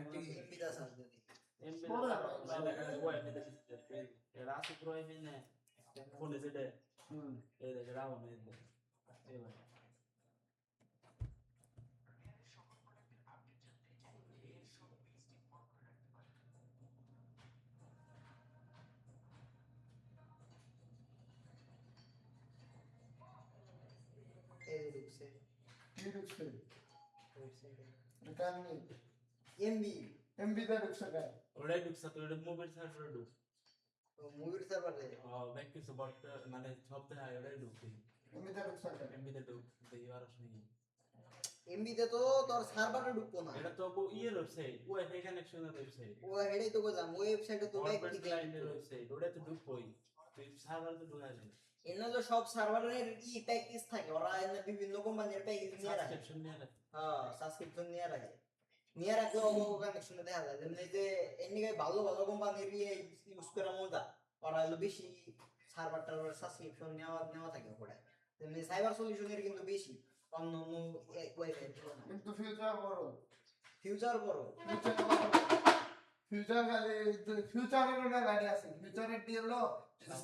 MB দা search দিই MB মানে ওই এমবি এরা আছে পুরো এমবি না ফোনে যেটা এই দেখে রাও না এই ভাই এই ঢুকছে কি ঢুকছে ওয়েবসাইটে এটা আমি এমবি এমবি তে ঢুকছে কেন ওটাই ঢুকছে তো এটা মোবাইল সার্ভারে ঢুক তো মুভির সার্ভারে ব্যাক কিছু বাট মানে সপ্তাহে আগে ওটাই ঢুকছে এমবি তে ঢুকছে কেন এমবি তে ঢুক দেখি আর শুনি এমবি তে তো তোর সার্ভারে ঢুকবো না এটা তো ইয়ের ওয়েবসাইট ওয়াইফাই কানেকশনের ওয়েবসাইট ও হেডেই তো বললাম ওয়েবসাইটে তো ব্যাক গভর্নমেন্ট কি ক্লায়েন্টের ওয়েবসাইট ওটা তো ঢুকবই তুই সার্ভারে তো ঢুকা যায় এনে তো সব সার্ভারের প্যাকেজ থাকে ওরা এনে বিভিন্ন কোম্পানির প্যাকেজ নিয়ে রাখে সাবস্ক্রিপশন নিয়ে রাখ হ্যাঁ সাবস্ক্রিপশন নিয়ে রাখে নিয়ে রাখলে কানেকশনে দেখা যায় যেমন এই যে এমনি ভালো ভালো কোম্পানির ইউজ করা মজা ওরা হলো বেশি সার্ভার টার্ভার সাবস্ক্রিপশন নেওয়া থাকে ওপরে যেমনি সাইবার সলিউশনের কিন্তু বেশি অন্য অন্য ওয়াইফাই কিন্তু ফিউচার বড় ফিউচার বড় ফিউচার গাড়ি ফিউচারের না গাড়ি আছে ফিউচারের ডি হলো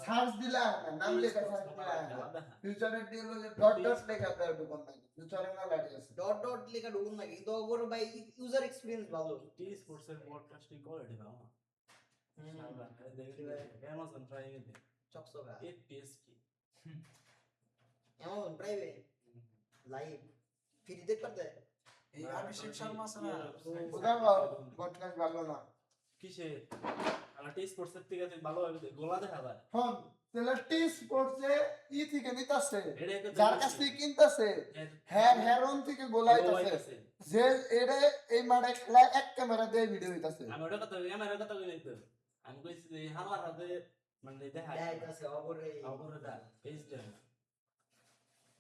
সার্চ দিলা না নাম লেখা সার্চ দিলা ফিউচারের ডি হলো যে ডট ডট লেখা তার দোকান নাই ফিউচারের না গাড়ি আছে ডট ডট লেখা ঢুকুন না কিন্তু ওর ভাই ইউজার এক্সপেরিয়েন্স ভালো টি স্পোর্টসের পডকাস্টিং কোয়ালিটি ভালো না সার্ভার দেখি অ্যামাজন প্রাইম এ চকচকা এফপিএস কি এমন প্রাইভেট লাইভ ফ্রি দেখতে পারতে এই অভিষেক শর্মা আছে না বুঝা পডকাস্ট ভালো না কিসে আর টি স্পোর্টসের থেকে ভালো গোলা দেখা যায় হন তাহলে টি স্পোর্টসে থেকে নিতাছে এটা যার কাছ থেকে কিনতাছে হ্যাঁ হেরন থেকে গোলাইতাছে যে এরে এই মাঠে খেলা এক ক্যামেরা দিয়ে ভিডিও হইতাছে আমি ওটা কথা ক্যামেরার কথা কই নাই তো আমি কইছি যে হালার হাতে মানে দেখা দেখাইতাছে অবরে অবরটা পেজ দেন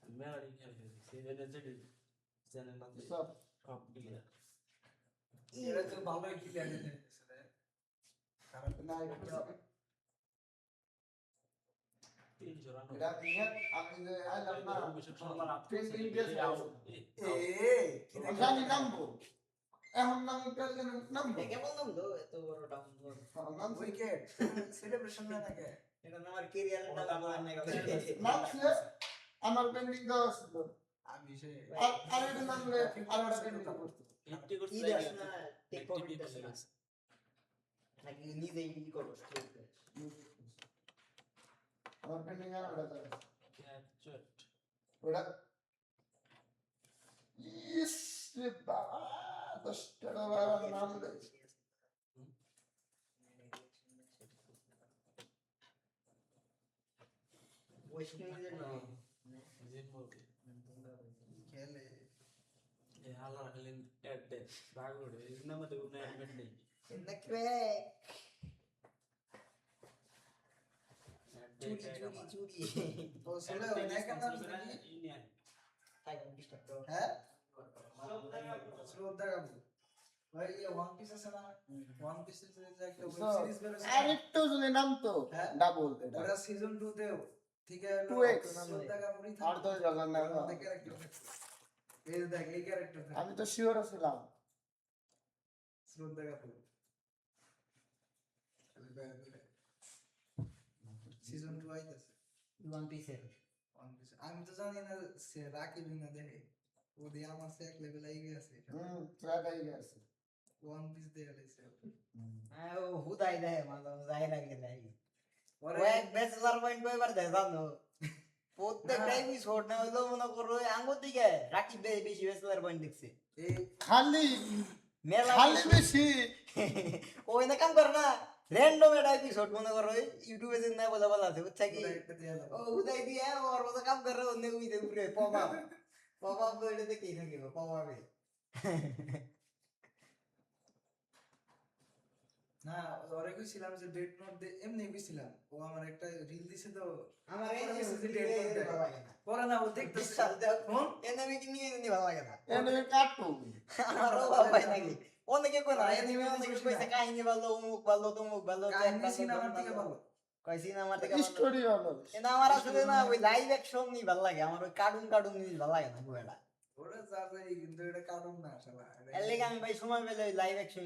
মেলারি খেলে সিজনে যেটি চ্যানেল আছে সব সব ক্লিয়ার এরা তো ভালোই ক্লিয়ার দিতেছে রে খারাপ না তিন জোড়ানো এটা নিয়ে আমি যে আইলাম না অভিষেক শর্মার ট্রেন্ডিং গেছে এ জানি নামবো এখন নাম পেলে নামবো কেমন নাম দো এত বড় ডাউনলোড নাম উইকেট সেলিব্রেশন না নাকি এটা আমার ক্যারিয়ারের নাম মানে নাম ছিল আমার পেন্ডিং দেওয়া ছিল আমি সে আর এটা নামলে আর একটা পেন্ডিং করতে 80 করতে ই লাগে দাস না টেক প্রফিট দাস না নাকি নিজেই ই করো আমার পেন্ডিং আর একটা ক্যাপচার ওটা ইস রে বাবা 10 টাকা নাম দে ওয়েস্ট ইন্ডিজের নাম জিম্বাবুয়ে খেলে এ হালার খেলেন এড দে রাগড়ে এই নামে তো কোনো অ্যাডমিট নেই এন্ড ক্র্যাক চুরি তো ছেলে অনেক না ইন্ডিয়ান তাই ডিস্টার্ব করো হ্যাঁ শ্রদ্ধা কাপু ভাই এই ওয়ান পিস আছে না ওয়ান পিস এর যে একটা ওয়েব সিরিজ বের হয়েছে আর একটু যদি নামতো হ্যাঁ? ডাবল ওরা সিজন 2 তে থেকে 2x শ্রদ্ধা কাপুরই আর 10 জায়গা না এই দেখ এই ক্যারেক্টার আমি তো শিওর ছিলাম শ্রদ্ধা কাপুর সিজন 2 আইতাছে ওয়ান পিসের ওয়ান পিস আমি তো জানি না সে রাকিব না দেখে ও দিয়ে আমার সে এক লেভেল আই গেছে ট্রাই গেছে ওয়ান পিস দিয়ে গেছে ও হুদাই দেয় মানে যাই লাগে দেয় ওরে ও এক ব্যাচেলর পয়েন্ট কয়বার দেয় জানো প্রত্যেকটা এপিসোড না হইলো মনে করো আঙ্গুর দিকে রাকিব বেশি ব্যাচেলর পয়েন্ট দেখছে এই খালি মেলা খালি বেশি ওই না কাম করে না র্যান্ডম একটা এপিসোড মনে করো ইউটিউবে যে না বলা আছে বুঝছা কি ওরা একটা দিয়ে দাও ও হুদাই দিয়ে ওর মতো কাম করে অন্য উইতে উপরে পপ আপ তো এটা দেখেই থাকিব পপ আপে না ওরে কইছিলাম যে ডেট নোট দে এমনি কইছিলাম ও আমার একটা রিল দিছে তো আমার এই ওরা যে কইছে যে ডেট date note ভালো দেয়। লাগে না পরে না ও দেখতেছে বিশ্বাস দেও এনিমে কি নিয়ে ভালো লাগে না এনে কাটু আমারও ভালো লাগে নাকি অনেকে কই না আর এনিমে এনিমে অনেকে বুঝি কইছে না। কাহিনী ভালো অমুক ভালো তমুক ভালো কাহিনী সিনেমার থেকে ভালো কই সিনেমার থেকে ভালো স্টোরি হলো কিন্তু আমার আসলে না ওই লাইভ অ্যাকশন নি ভালো লাগে আমার ওই কার্টুন জিনিস ভালো লাগে না খুব একটা ওরা যা যায় কিন্তু এটা কারণ না শালা এর লেগে আমি ভাই সময় পেলে লাইভ অ্যাকশন